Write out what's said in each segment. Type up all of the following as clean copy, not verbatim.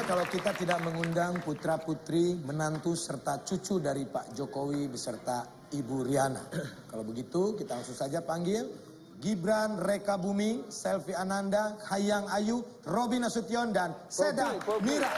kalau kita tidak mengundang putra-putri, menantu serta cucu dari Pak Jokowi beserta Ibu Riana. Kalau begitu kita langsung saja panggil Gibran Reka Buming, Selvi Ananda, Hayang Ayu, Robby Nasution, dan Seda Mira.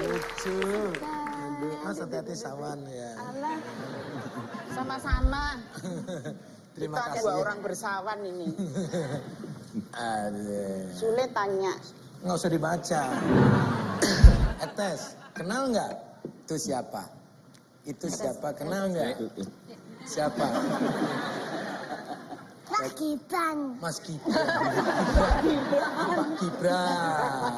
Lucu. Mas hati-hati sawan ya. Alah, sama-sama. Terima Kita kasih. dua orang bersawan ini. Aduh. Sulit tanya. Nggak usah dibaca. Etes, kenal nggak? Itu siapa? Itu siapa? Kenal nggak? Siapa? Mas Gibran. Mas Gibran. Pak Gibran.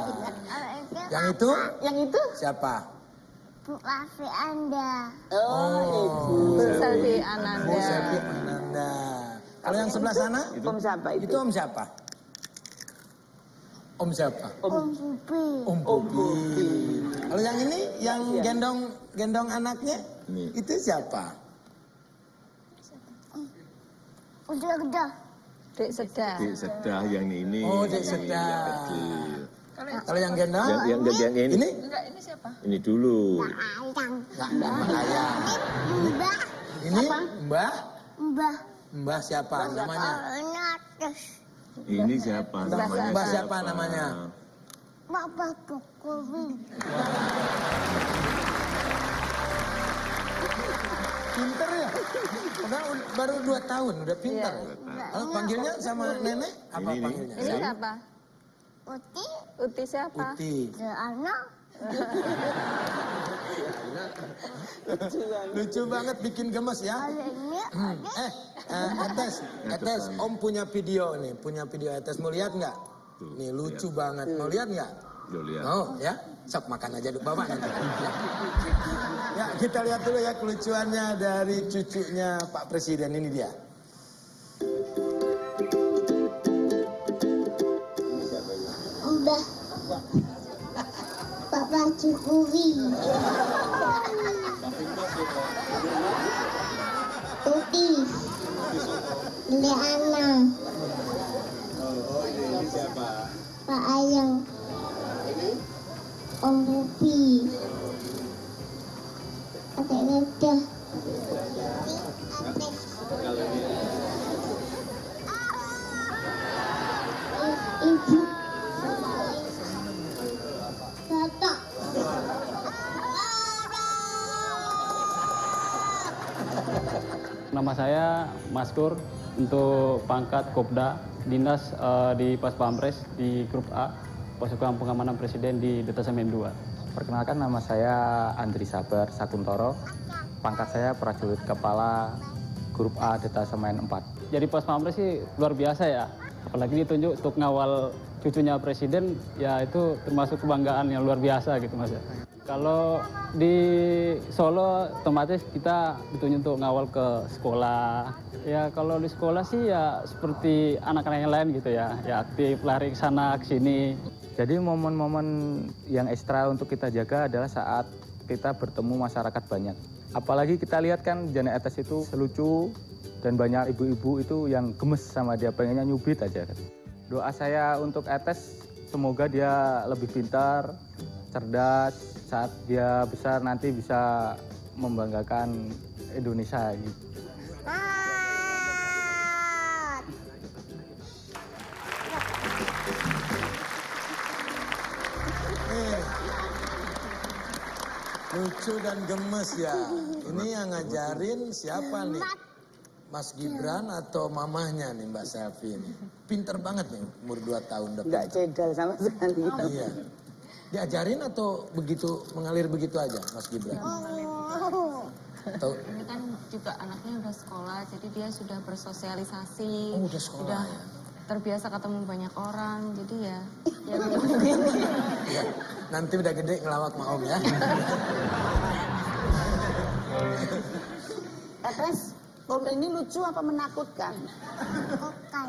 Yang itu? Yang itu? Siapa? Bu Raffi Anda. Oh, Bu Selvi Bu Ananda. Selvi Ananda. Kalau yang sebelah sana? Om siapa itu? Itu Om siapa? Om siapa? Om Bubi. Om Bobi. Kalau yang ini, yang gendong anaknya, itu siapa? Udah. Dek Sedah. Dek Sedah yang ini. Oh, Dek Sedah. Yang kecil. Kalau yang gendong? Yang ini. Enggak, ini siapa? Ini dulu. Ayang. Nggak ayah. Mbah. Ini Mbah? Mbah. Mbah siapa namanya? Nates. Ini siapa namanya? Mbah siapa namanya? Bapak Jokowi. Pinter ya? Baru 2 tahun, udah pinter. Kalau panggilnya sama nenek, apa Ini. panggilnya? Ini siapa? Uti. Uti siapa? Putih. Anak. Lucu banget, bikin gemes ya. Ini. Etes, Om punya video nih, Etes mau lihat nggak? Nih lucu banget, mau lihat nggak? Loh, lihat. Oh ya, sok makan aja dulu bawa nanti. Ya kita lihat dulu ya kelucuannya dari cucunya Pak Presiden, ini dia. Mbah. Bapak Jokowi. Uti. Leana. Pak Ayang. Om Bubi. Adek Reda. Ibu. Bapak. Nama saya Maskur, untuk pangkat Kopda, dinas di Pas Pampres di Grup A, Pasukan Pengamanan Presiden di Detasemen 2. Perkenalkan, nama saya Andri Sabar Sakuntoro, pangkat saya prajurit kepala Grup A Detasemen 4. Jadi Pas Pampres sih luar biasa ya, apalagi ditunjuk untuk ngawal cucunya Presiden, ya itu termasuk kebanggaan yang luar biasa gitu Mas. Kalau di Solo otomatis kita ditunjuk untuk ngawal ke sekolah. Ya kalau di sekolah sih ya seperti anak-anak yang lain gitu ya, ya aktif lari ke sana ke sini. Jadi momen-momen yang ekstra untuk kita jaga adalah saat kita bertemu masyarakat banyak. Apalagi kita lihat kan Jana Etes itu selucu dan banyak ibu-ibu itu yang gemes sama dia, pengennya nyubit aja. Doa saya untuk Etes semoga dia lebih pintar, cerdas, saat dia besar nanti bisa membanggakan Indonesia gitu. Lucu dan gemes ya. Ini yang ngajarin siapa nih? Mas Gibran atau mamahnya nih Mbak Selvi ini? Pinter banget nih, umur 2 tahun udah Enggak pinter. cedal sama sekali. Iya. Diajarin atau begitu mengalir begitu aja Mas Gibran? Atau Ini kan juga anaknya udah sekolah, jadi dia sudah bersosialisasi. Oh, udah sekolah Udah ya? terbiasa ketemu banyak orang, jadi ya begini. ya, nanti udah gede ngelawak sama Om ya. Terus Komen ini lucu apa menakutkan? Kokan.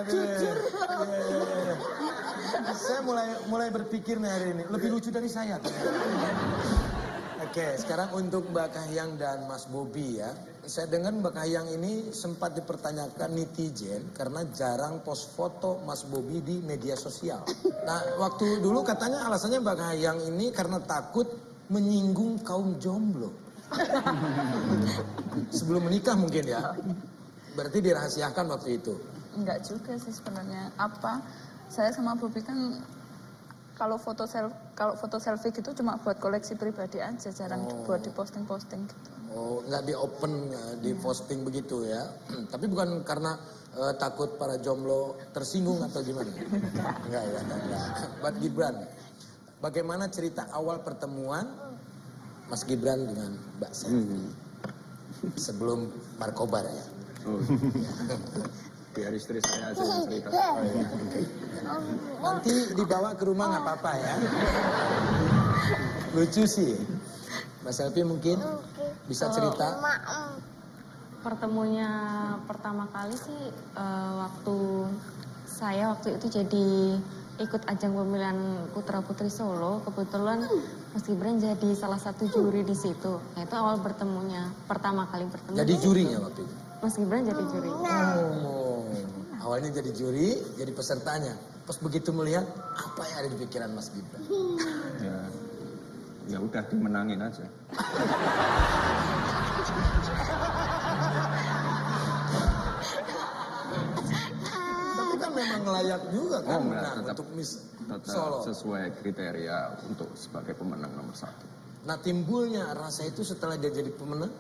Jujur. Saya mulai berpikir nih hari ini lebih lucu dari saya. Oke, sekarang untuk Mbak Kahiyang dan Mas Bobi ya. Saya dengar Mbak Kahiyang ini sempat dipertanyakan netizen karena jarang post foto Mas Bobi di media sosial. Nah, waktu dulu katanya alasannya Mbak Kahiyang ini karena takut menyinggung kaum jomblo. Sebelum menikah mungkin ya. Berarti dirahasiakan waktu itu. Enggak juga sih sebenarnya. Apa? Saya sama Bobi kan kalau foto selfie gitu cuma buat koleksi pribadi aja, jarang buat di posting gitu. Oh, nggak di open, di posting begitu ya. Tapi bukan karena takut para jomblo tersinggung atau gimana? Enggak ya, enggak. Buat Gibran, bagaimana cerita awal pertemuan Mas Gibran dengan Mbak Selvi? Sebelum Markobar ya. Oh. Biar istri saya aja yang cerita. Oh, iya. Nanti dibawa ke rumah nggak apa-apa ya. Lucu sih. Mbak Selvi mungkin bisa cerita. Pertemunya pertama kali sih waktu itu jadi ikut ajang pemilihan Putra Putri Solo. Kebetulan Mas Gibran jadi salah satu juri di situ. Nah, itu awal bertemunya, pertama kali bertemu. Jadi jurinya waktu itu? Mas Gibran jadi juri. Oh, awalnya jadi juri, jadi pesertanya. Pas begitu melihat, apa yang ada di pikiran Mas Gibran? Ya udah dimenangin aja. Tapi kan memang layak juga kan menang tetap, untuk Miss tetap Solo. sesuai kriteria untuk sebagai pemenang nomor 1. Nah, timbulnya rasa itu setelah dia jadi pemenang?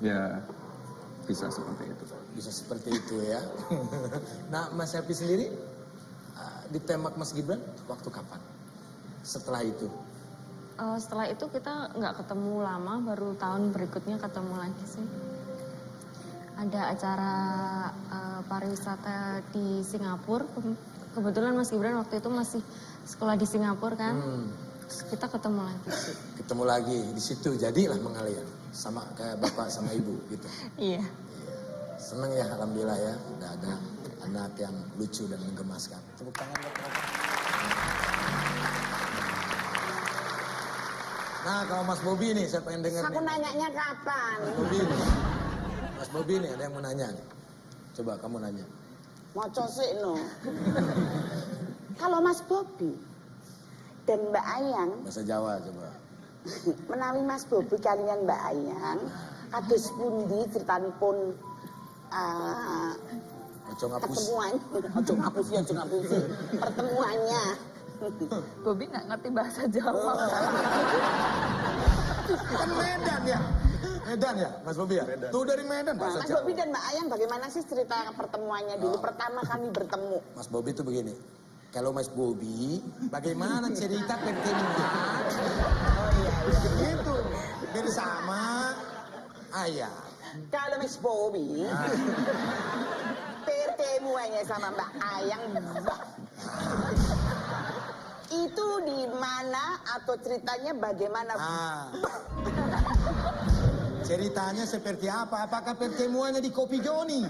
Ya bisa seperti itu. Bisa seperti itu ya. Nah, Mas Selvi sendiri ditembak Mas Gibran waktu kapan? Setelah itu? Setelah itu kita nggak ketemu lama, baru tahun berikutnya ketemu lagi sih. Ada acara pariwisata di Singapura. Kebetulan Mas Gibran waktu itu masih sekolah di Singapura kan. Terus kita ketemu lagi sih. Ketemu lagi di situ, jadilah mengalir sama kayak bapak sama ibu gitu. Iya. Seneng ya, alhamdulillah ya, udah ada anak yang lucu dan menggemaskan. Tepuk tangan buat mereka. Nah, kalau Mas Bobi nih, saya pengen denger Aku nih. nanyanya kapan? Mas Bobi nih. Mas Bobi nih, ada yang mau nanya nih. Coba kamu nanya. Mau cosik no. Kalau Mas Bobi dan Mbak Ayang, Bahasa Jawa coba. menawi Mas Bobi kalian Mbak Ayang, kados pundi critanipun Ojo ngapus. pertemuannya, pertemuannya. Bobi nggak ngerti bahasa Jawa. Kan Medan ya? Medan ya, Mas Bobi ya? Tuh dari Medan, bahasa Mas Jawa. Bobi dan Mbak Ayang bagaimana sih cerita pertemuannya dulu pertama kami bertemu? Mas Bobi tuh begini. Kalau Mas Bobi, bagaimana cerita pertemuan? Oh iya, gitu. Bersama Ayah. Kalau Mas Bobi, pertemuannya sama Mbak Ayang, itu di mana atau ceritanya bagaimana? Ceritanya seperti apa? Apakah pertemuannya di Kopi Joni?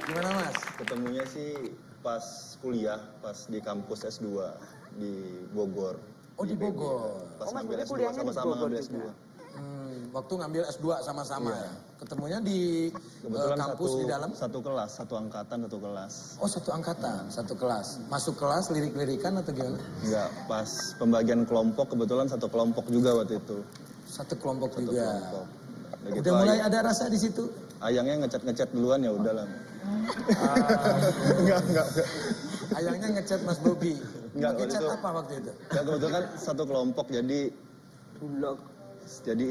Gimana Mas? Ketemunya sih pas kuliah, pas di kampus S2 di Bogor. Oh di Bogor. Pas Mas ngambil Bobi S2, kuliahnya di sama-sama Bogor ngambil juga? S2. Waktu ngambil S2 sama-sama Iya. ya? Ketemunya di Kebetulan kampus di dalam? satu kelas, satu angkatan, satu kelas. Oh satu angkatan, satu kelas. Masuk kelas lirik-lirikan atau gimana? Enggak, pas pembagian kelompok kebetulan satu kelompok juga waktu itu. Satu kelompok Satu juga. kelompok. Udah gitu, Udah mulai ada rasa di situ? Ayangnya ngecat duluan ya udahlah. Enggak. Ayangnya ngechat Mas Bobi. Enggak, Pakai waktu chat itu- apa waktu itu? Ya kebetulan kan satu kelompok jadi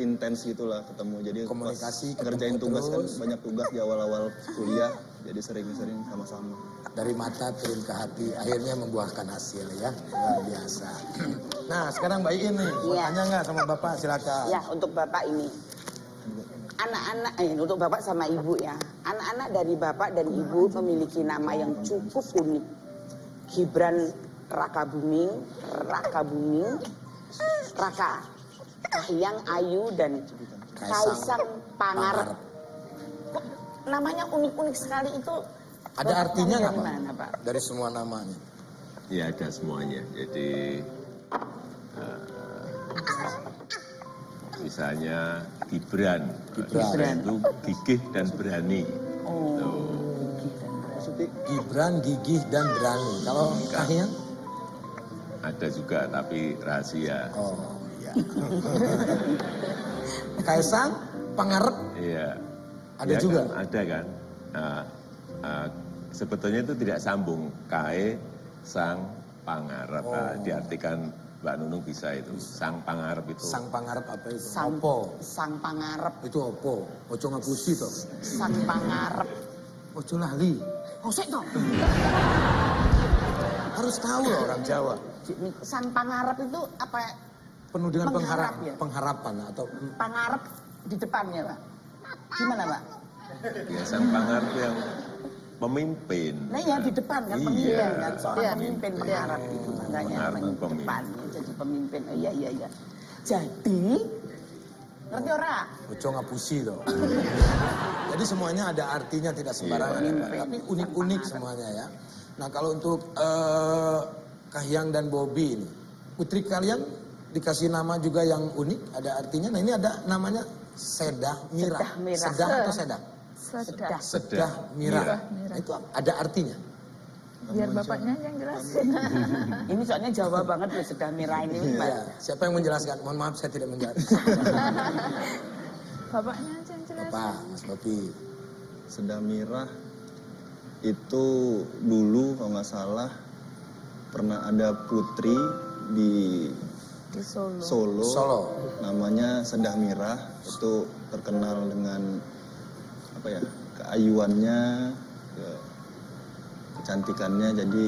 intens gitulah ketemu. Jadi Komunikasi, pas ngerjain ketemu tugas kan terus. banyak tugas di awal-awal kuliah. Jadi sering-sering sama-sama. Dari mata turun ke hati, akhirnya membuahkan hasil ya. Luar biasa. Nah sekarang Mbak Iin nih, mau Iya. tanya nggak sama Bapak? Silakan. Ya, untuk Bapak ini. anak-anak, untuk bapak sama ibu ya. Anak-anak dari bapak dan ibu memiliki nama yang cukup unik. Gibran Raka Buming, Raka, Kahiyang Ayu dan Kaisang Pangarep. Kok namanya unik-unik sekali itu? Ada artinya nggak, Pak? Mana, Pak? Dari semua namanya. Ya ada semuanya. Jadi misalnya Gibran itu gigih dan berani. Gibran gigih dan berani. Kalau Kahiyang? Ada juga tapi rahasia. Oh iya. Kaisang Pangarep? Iya. Ada Ya juga? Kan, ada kan. Sebetulnya itu tidak sambung. Sang Pangarep. Diartikan Mbak Nunung bisa itu. Sang Pangarep itu. Sang Pangarep apa itu? Opo. Sang Pangarep. Itu opo? Ojo ngapusi toh. Sang Pangarep. Ojo lali. Kosek toh. Harus tahu loh orang Jawa. Sang Pangarep itu apa? Penuh dengan Mengharap ya? pengharapan atau Pangarep di depannya, Pak. Gimana, Pak? Ya, Sang Pangarep yang pemimpin. Nah ya di depan kan pemimpin kan. Soalnya pemimpin Iya. Pangarep itu makanya Pangarep di pemimpin. depan jadi pemimpin. Iya. Jadi ngerti ora? ojo ngapusi toh. Jadi semuanya ada artinya tidak sembarangan. Iya, ya, Pak. Tapi unik-unik semuanya ya. Nah kalau untuk Kahiyang dan Bobi ini, putri kalian dikasih nama juga yang unik, ada artinya. Nah ini ada namanya Sedah Mira. Sedah Mira. Sedah atau Sedah? Sedah. Sedah Mira. Nah, itu ada artinya. Biar bapaknya yang jelasin. Ini soalnya Jawa banget loh Sedah Mira ini, Pak. Iya. Siapa yang menjelaskan? Mohon maaf saya tidak menjelaskan. Bapaknya aja yang jelasin. Bapak, Mas Bobi. Sedah Mirah itu dulu kalau nggak salah pernah ada putri di Di Solo. Solo. Namanya Sedah Mirah, itu terkenal dengan apa ya, keayuannya, kecantikannya, jadi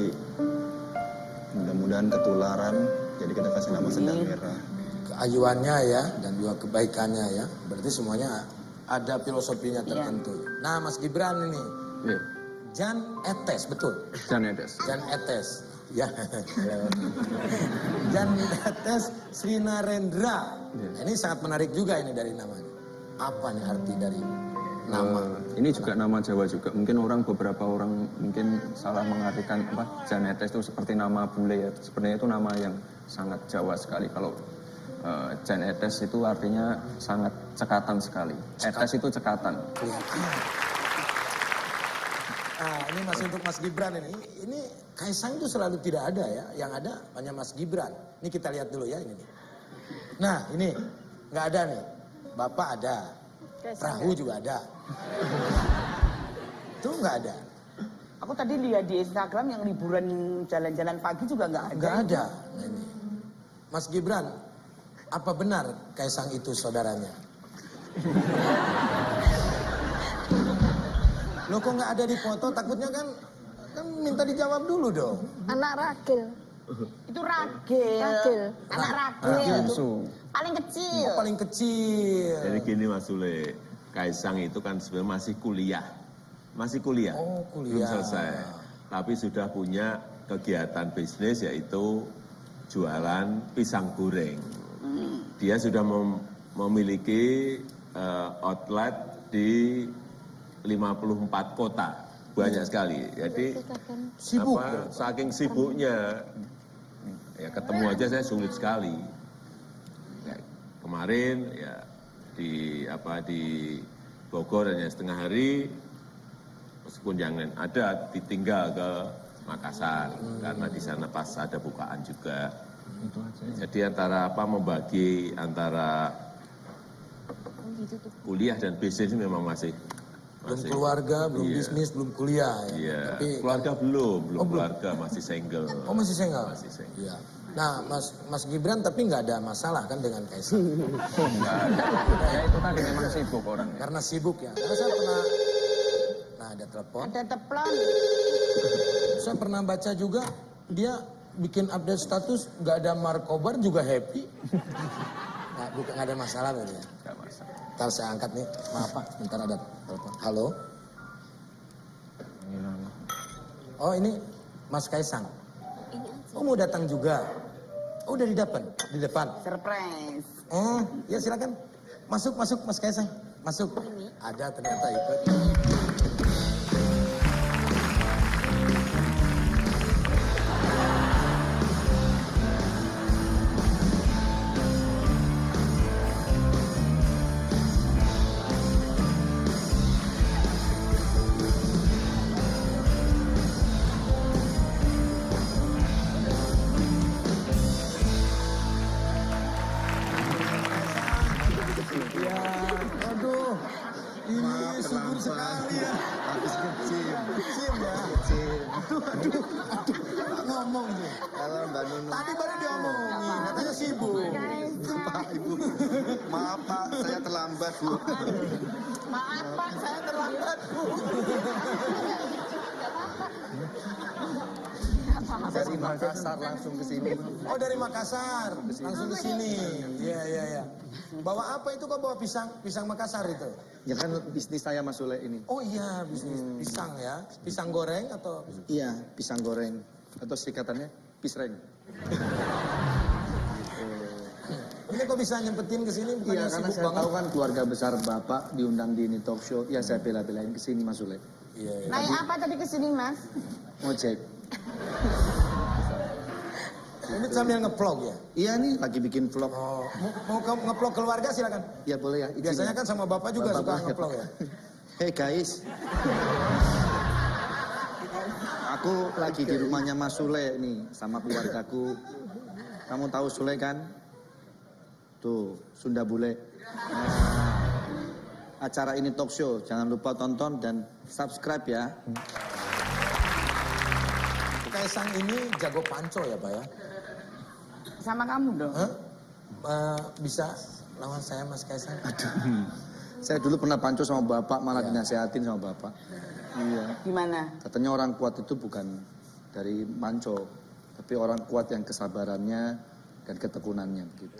mudah-mudahan ketularan, jadi kita kasih nama Sedah Mirah. Keayuannya ya dan juga kebaikannya ya. Berarti semuanya ada filosofinya tertentu. Nah, Mas Gibran ini Iya. Jan Etes, betul? Jan Etes. Jan Etes. Ya. Jan Etes Srinarendra. Nah, ini sangat menarik juga ini dari namanya. Apa nih arti dari nama? Ini juga nama Jawa juga. Mungkin beberapa orang mungkin salah mengartikan Jan Etes itu seperti nama bule ya. Sebenarnya itu nama yang sangat Jawa sekali. Kalau Jan Etes itu artinya sangat cekatan sekali. Etes itu cekatan. Nah, ini masih untuk Mas Gibran ini. Ini Kaisang itu selalu tidak ada ya. Yang ada hanya Mas Gibran. Ini kita lihat dulu ya ini. Nah, ini nggak ada nih. Bapak ada. Perahu juga ada. Itu nggak ada. Aku tadi lihat di Instagram yang liburan jalan-jalan pagi juga nggak ada. Nggak ada. Nah, ini. Mas Gibran, apa benar Kaisang itu saudaranya? Loh kok nggak ada di foto? Takutnya kan minta dijawab dulu dong. Anak Ragil. Itu Ragil. Anak Ragil. Paling kecil. Oh, paling kecil. Jadi gini Mas Sule, Kaisang itu kan sebenarnya masih kuliah. Masih kuliah. Oh, Belum kuliah. selesai. Tapi sudah punya kegiatan bisnis yaitu jualan pisang goreng. Dia sudah memiliki outlet di 54 kota. Banyak sekali. Jadi Sibuk. saking sibuknya ya ketemu aja saya sulit sekali. Ya, kemarin ya di Bogor hanya setengah hari, meskipun jangan ada ditinggal ke Makassar karena di sana pas ada bukaan juga. Jadi membagi antara kuliah dan bisnis memang masih Belum keluarga, belum Iya. bisnis, belum kuliah ya. Iya, Tapi keluarga belum belum. keluarga, masih single. Oh masih single? Masih single. Iya. Nah Mas Gibran tapi nggak ada masalah kan dengan Kaisang? Enggak ada. Ya itu tadi memang sibuk orang. Karena sibuk ya. Karena saya pernah, nah ada telepon. Ada teplon. Saya pernah baca juga dia bikin update status nggak ada markobar juga happy. Nah, bukan nggak ada masalah berarti ya. Nggak masalah. Ntar saya angkat nih, maaf Pak, bentar ada telepon. Halo? Oh ini Mas Kaisang. Oh mau datang juga? Oh udah di depan. Surprise. Oh ya silakan. Masuk Mas Kaisang. Masuk. Ada ternyata ikut. Ya, aduh, ini subur sekali ya. Habis kecil. Sim ya. Aduh, tak ngomong tuh. Kalau Mbak Nunung. Tadi baru diomongin, katanya sibuk. Pak, Ibu. Maaf Pak, saya terlambat Bu. Maaf Pak, saya terlambat Bu. Dari Makassar langsung ke sini. Oh dari Makassar, langsung ke sini. Iya. Bawa apa itu kok bawa pisang? Pisang Makassar itu? Ya kan bisnis saya Mas Sule ini. Oh iya bisnis pisang ya. Pisang goreng atau? Iya, pisang goreng. Atau singkatannya pisreng. Ini kok bisa nyempetin ke sini? Bukannya Iya, karena sibuk saya banget? tahu kan keluarga besar Bapak diundang di ini talk show. Ya saya bela-belain ke sini Mas Sule. Iya. Naik apa tadi ke sini, Mas? Ngojek. Ini sambil nge-vlog ya? Iya nih lagi bikin vlog. Oh, mau nge-vlog keluarga silakan. Ya boleh ya. izin Biasanya ya. kan sama bapak juga Bapak suka boleh. nge-vlog ya. Hey guys. Aku lagi di rumahnya Mas Sule nih sama keluargaku. Kamu tahu Sule kan? Tuh, Sunda Bule. Acara ini talk show, jangan lupa tonton dan subscribe ya. Kaisang ini jago panco ya Pak ya? Sama kamu dong. Hah? Bisa lawan saya Mas Kaisang? Saya dulu pernah panco sama Bapak, malah dinasehatin sama Bapak. Iya. Gimana? Katanya orang kuat itu bukan dari manco, tapi orang kuat yang kesabarannya dan ketekunannya begitu.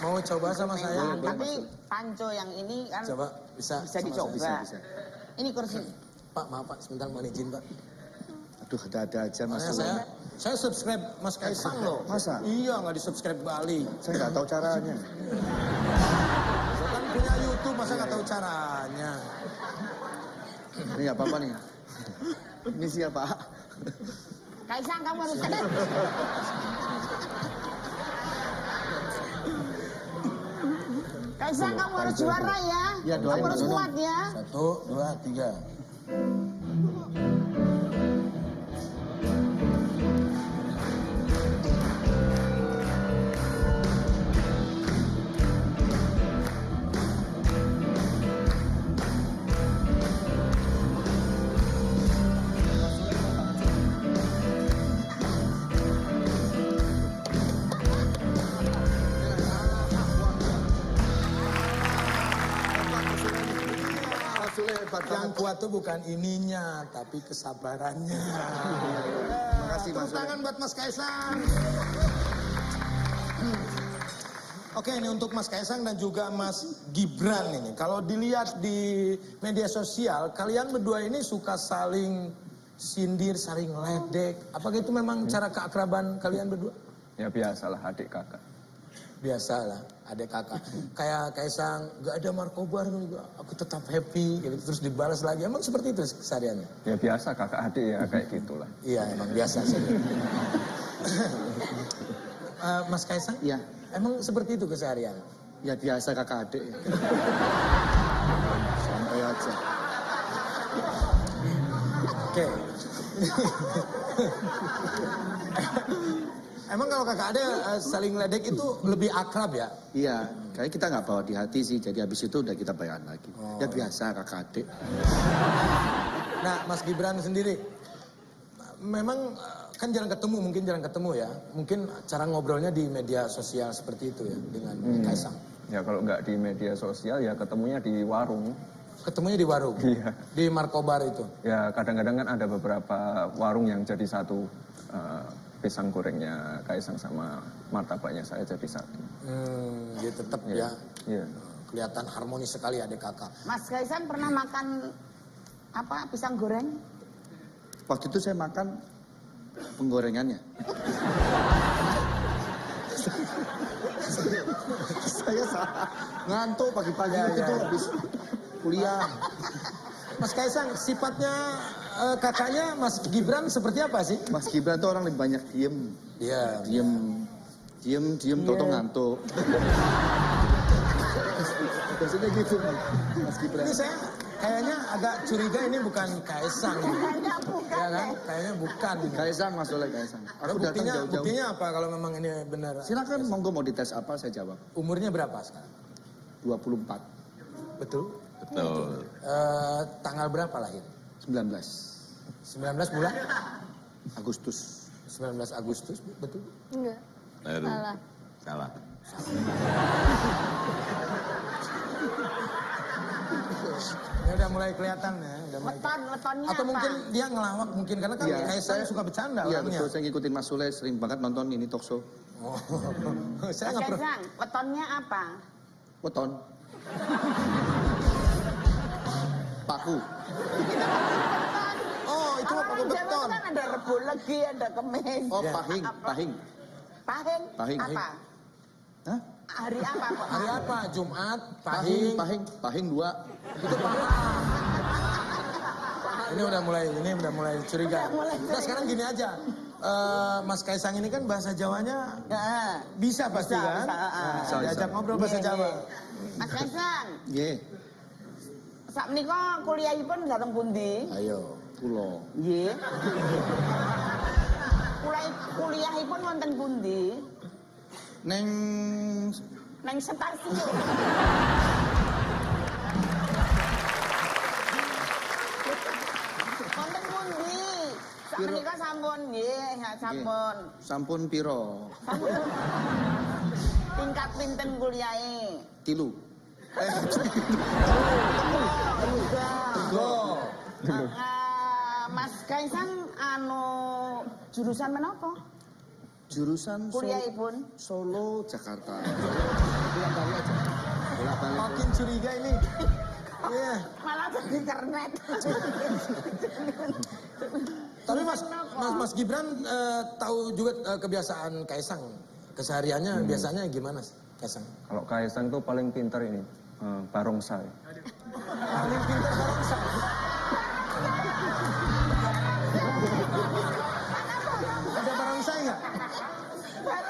Mau coba sama saya? Tapi panco yang ini kan Coba bisa bisa sama dicoba. saya? Bisa. Ini kursi. Pak maaf Pak, sebentar mohon izin Pak. Aduh, ada aja Mas. Makanya saya subscribe Mas Kaisang loh. Masa? Iya nggak di subscribe Bali. Saya nggak tahu caranya. Saya kan punya YouTube masa nggak tahu caranya. Ini nggak apa-apa nih. Ini siapa? Kaisang kamu harus Kaisang kamu harus juara ya. Ya, doain Kamu harus Mas Nunung. kuat ya. 1, 2, 3. Yang kuat tuh bukan ininya, tapi kesabarannya. Terima kasih Mas. Tepuk tangan buat Mas Kaisang. Oke, ini untuk Mas Kaisang dan juga Mas Gibran ini. Kalau dilihat di media sosial, kalian berdua ini suka saling sindir, saling ledek. Apakah itu memang cara keakraban kalian berdua? Ya biasalah adik kakak. Biasalah, adik kakak. Kayak Kaisang, gak ada Markobar, aku tetap happy, gitu. Terus dibalas lagi. Emang seperti itu kesehariannya? Ya biasa kakak adik ya kayak gitulah. Iya, emang biasa sih. Mas Kaisang? Iya. Emang seperti itu keseharian? Ya biasa kakak adik. Santai aja. Oke. Emang kalau kakak adik saling ledek itu lebih akrab ya? Iya, kayak kita nggak bawa di hati sih. Jadi habis itu udah kita bayan lagi. Oh. Ya biasa kakak adik. Nah, Mas Gibran sendiri, memang kan jarang ketemu ya. Mungkin cara ngobrolnya di media sosial seperti itu ya dengan Kaisang. Ya kalau nggak di media sosial ya ketemunya di warung. Ketemunya di warung? Iya. Di Markobar itu? Ya kadang-kadang kan ada beberapa warung yang jadi satu pisang gorengnya Kaisang sama martabaknya saya jadi satu. Dia tetap Iya. ya. Iya. Kelihatan harmonis sekali adik kakak. Mas Kaisang pernah makan apa pisang goreng? Waktu itu saya makan penggorengannya. Saya salah. Ngantuk pagi-pagi Ya, itu ya. habis kuliah. Mas Kaisang, sifatnya kakaknya Mas Gibran seperti apa sih? Mas Gibran tuh orang lebih banyak diem. Iya. Diem, tau-tau ngantuk. Biasanya gitu, Mas Gibran. Ini saya kayaknya agak curiga ini bukan Kaisang. Kayaknya bukan. Ya kan? Kayaknya bukan. Kaisang, Mas Soleh, Kaisang. Aku datang jauh-jauh. Buktinya apa kalau memang ini benar? Silakan, monggo mau dites apa, saya jawab. Umurnya berapa sekarang? 24, Betul. Betul. Tanggal berapa lahir? 19, 19 bulan? Agustus. 19 Agustus, betul? Enggak. Baru. Salah. Salah. Ya udah mulai kelihatan ya. Udah mulai Wetonnya Atau apa? mungkin dia ngelawak mungkin karena kan Iya, Kaisang suka bercanda Iya orangnya. betul, saya ngikutin Mas Soleh, sering banget nonton ini talk show. Oh. Mas Saya nggak pernah. Kaisang, wetonnya apa? Weton. Paku. Oh, itu apa Orang Jawa beton? kan ada Rebo Legi, ada Kemis. Oh, Ya. pahing, pahing. Pahing? Pahing. Apa? Hah? Hari apa kok? Hari apa? Jumat, Pahing, pahing. pahing 2. Itu paha. Ini udah mulai curiga. Nah, sekarang gini aja. Mas Kaisang ini kan bahasa Jawanya Nah, bisa pasti Bisa, kan? bisa, Nah, diajak ngobrol bahasa Iya, Jawa. iya. Mas Kaisang, Nggih, sak menika kuliahipun dateng pundi? Ayo. kula. Nggih. Kuliahipun wonten pundi? Neng Neng stasiun. Wonten pundi? Sak Piro? menika sampun nggih, ya sampun. sampun piro? Sampun. Tingkat pinten kuliahe? 3. Go. Mas Kaisang jurusan menapa? Jurusan Kuliahipun? Solo, Jakarta. Bolak-balik aja. Bolak-balik. Makin curiga ini. Iya. Malah jadi kernet. Tapi Mas Gibran tahu juga kebiasaan Kaisang. Kesehariannya biasanya gimana Kaisang? Kalau Kaisang tuh paling pintar ini barongsai. Paling pintar barongsai. Ada barongsai nggak?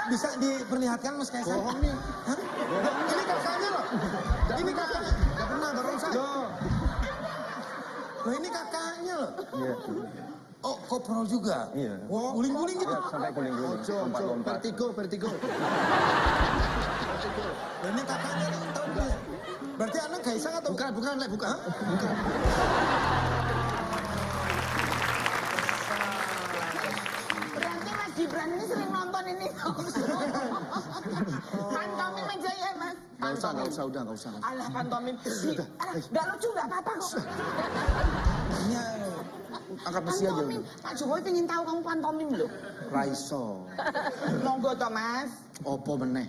Bisa diperlihatkan Mas Kaisang? Bohong nih. Hah? Ini kakaknya loh. Ini kakaknya. Gak pernah barongsai. Loh ini kakaknya loh. Iya. Oh koprol juga? Iya. Wow, guling-guling gitu. Iya, sampai guling-guling, Ojo, lompat-lompat. vertigo. Loh, ini kakaknya nih, tahu nggak? Berarti anak Kaisang atau? Bukan. Berarti Mas Gibran ini sering nonton ini. Pantomim aja ya Mas. Gak usah, udah gak usah. Alah pantomim. Alah, gak lucu gak apa-apa kok. Ini angkat besi aja. Pantomim. Pak Jokowi pengen tahu kamu pantomim loh. Raiso. Monggo toh Mas. Opo meneh.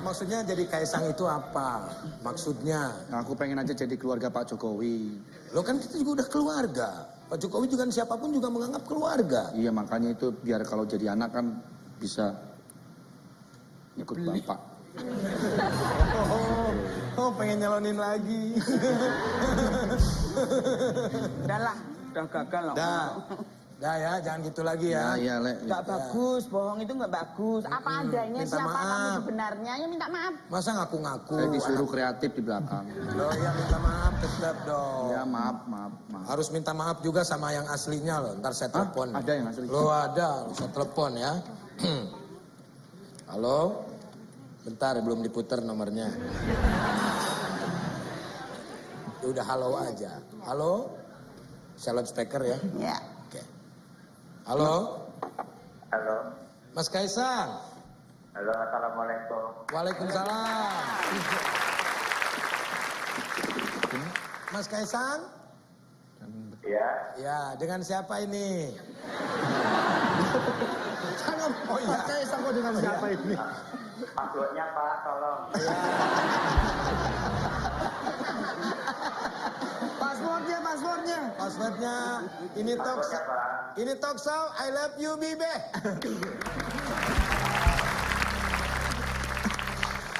Maksudnya jadi Kaisang itu apa? Maksudnya? Nah, aku pengen aja jadi keluarga Pak Jokowi. Lo kan kita juga udah keluarga. Pak Jokowi juga siapapun juga menganggap keluarga. Iya, makanya itu biar kalau jadi anak kan bisa ikut bapak. Oh, pengen nyalonin lagi. Udahlah, udah gagal loh. Dah ya, jangan gitu lagi ya. Iya, Lek. Gak bagus, bohong itu gak bagus. Apa adanya minta siapa maaf. kamu sebenarnya, ya minta maaf. Masa ngaku-ngaku? Saya disuruh kreatif di belakang. Loh ya minta maaf tetap dong. Ya, maaf. Harus minta maaf juga sama yang aslinya loh. Ntar saya telepon. Ada yang asli? Lo ada, saya telepon ya. Halo? Bentar, belum diputer nomornya. Udah halo aja. Halo? Saya loudspeaker ya. Ya. Oke. Halo? Halo. Mas Kaisang? Halo, assalamualaikum. Waalaikumsalam. Mas Kaisang? Ya, Ya, dengan siapa ini? Jangan, oh iya. Mas Kaisang kok dengan siapa ini? Passwordnya Pak, tolong. Passwordnya. Passwordnya ini talk Passwordnya Pak. ini talk show I love you Bibe.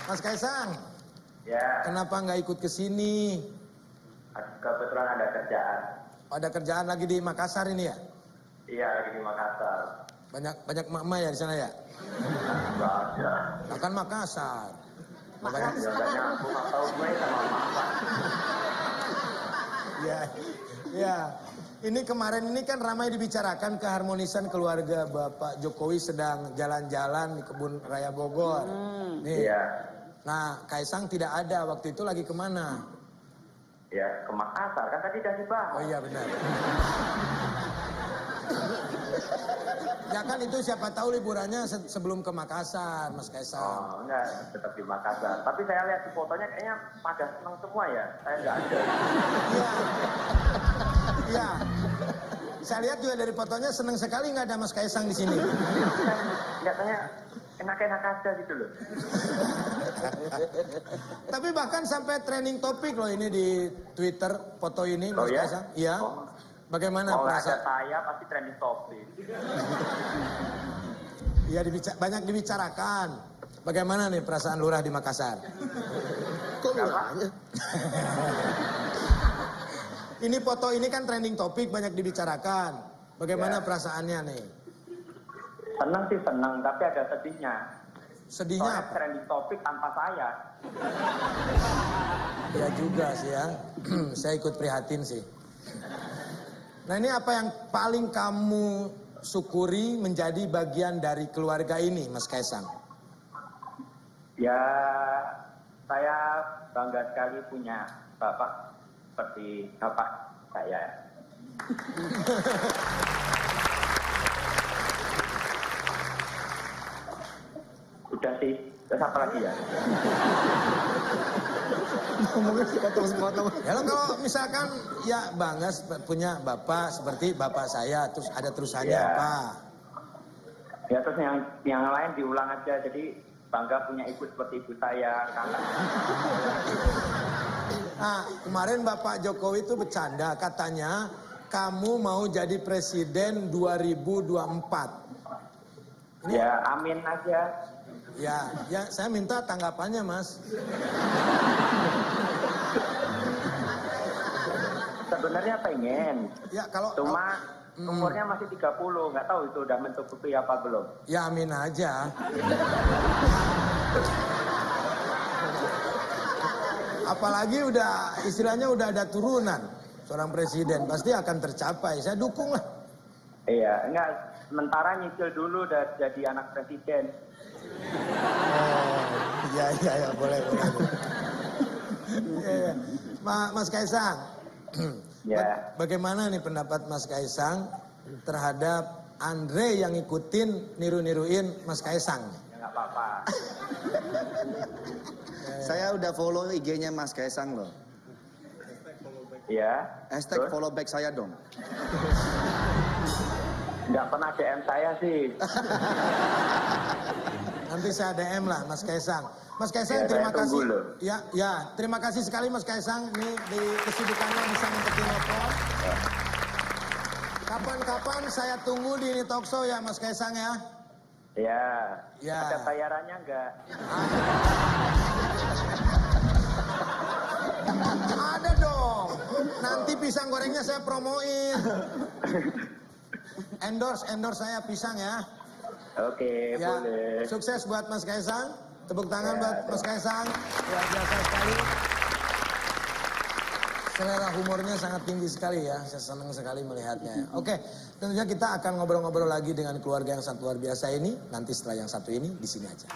Mas Kaisang, Ya, kenapa nggak ikut ke sini? kebetulan ada kerjaan. Ada kerjaan lagi di Makassar ini ya? Iya, lagi di Makassar. Banyak emak-emak ya di sana ya? Enggak ada. Akan Makassar. Biasanya aku nggak tahu gue sama mama. Ya, ya. Ini kemarin ini kan ramai dibicarakan keharmonisan keluarga Bapak Jokowi sedang jalan-jalan di kebun raya Bogor. Nih. Iya. Nah, Kaisang tidak ada waktu itu lagi kemana? Ya, ke Makassar. Kan tadi udah dibahas. Oh iya benar. Ya kan itu siapa tahu liburannya sebelum ke Makassar, Mas Kaisang. Oh, enggak, tetap di Makassar. Tapi saya lihat di fotonya kayaknya pada senang semua ya. Saya enggak ada. Iya. Saya lihat juga dari fotonya senang sekali nggak ada Mas Kaisang di sini. Kelihatannya enak-enak aja gitu loh. Tapi bahkan sampai trending topik loh ini di Twitter foto ini Mas Oh ya? Kaisang. Iya. Oh. Bagaimana Kalau ada perasaan? saya pasti trending topik. Iya banyak dibicarakan. Bagaimana nih perasaan lurah di Makassar? Kok lurahnya? Ini foto ini kan trending topik banyak dibicarakan. Bagaimana Ya. perasaannya nih? Senang sih senang, tapi ada sedihnya. Sedihnya Soalnya apa? trending topik tanpa saya. Ya juga sih ya. Saya ikut prihatin sih. Nah ini apa yang paling kamu syukuri menjadi bagian dari keluarga ini, Mas Kaisang? Ya, saya bangga sekali punya bapak seperti bapak saya. Udah sih, terus apa lagi ya? Ngomongnya sepotong-sepotong. Ya lo kalau misalkan ya bangga punya bapak seperti bapak saya, terus ada terusannya Ya. apa? Ya terus yang lain diulang aja, jadi bangga punya ibu seperti ibu saya, kakak. Nah kemarin Bapak Jokowi itu bercanda katanya kamu mau jadi presiden 2024. Ya amin aja. Ya saya minta tanggapannya Mas. Sebenarnya pengen, Ya kalau cuma umurnya masih 30, nggak tahu itu udah mencukupi apa belum. ya amin aja. Apalagi udah istilahnya udah ada turunan seorang presiden pasti akan tercapai. Saya dukung lah. Iya, enggak, sementara nyicil dulu udah jadi anak presiden. Oh, iya boleh. Iya. Mas Kaisang, Ya. bagaimana nih pendapat Mas Kaisang terhadap Andre yang ngikutin niru-niruin Mas Kaisang? Ya nggak apa-apa. Saya udah follow IG-nya Mas Kaisang loh. Iya. Hashtag Terus? follow back saya dong. Nggak pernah DM saya sih. Nanti saya DM lah Mas Kaisang. Mas Kaisang Ya, terima saya tunggu kasih. loh. Ya, terima kasih sekali Mas Kaisang ini di kesibukannya bisa ngikutin telepon. Kapan-kapan saya tunggu di ini talk show ya Mas Kaisang ya. Ya. Ya. Ada bayarannya nggak? Ada dong. Nanti pisang gorengnya saya promoin. Endorse saya pisang ya. Oke, Ya, boleh. sukses buat Mas Kaisang. Tepuk tangan Ya, buat Mas Kaisang. Luar biasa sekali. Selera humornya sangat tinggi sekali ya. Saya senang sekali melihatnya. Oke, tentunya kita akan ngobrol-ngobrol lagi dengan keluarga yang sangat luar biasa ini. Nanti setelah yang satu ini, di sini aja.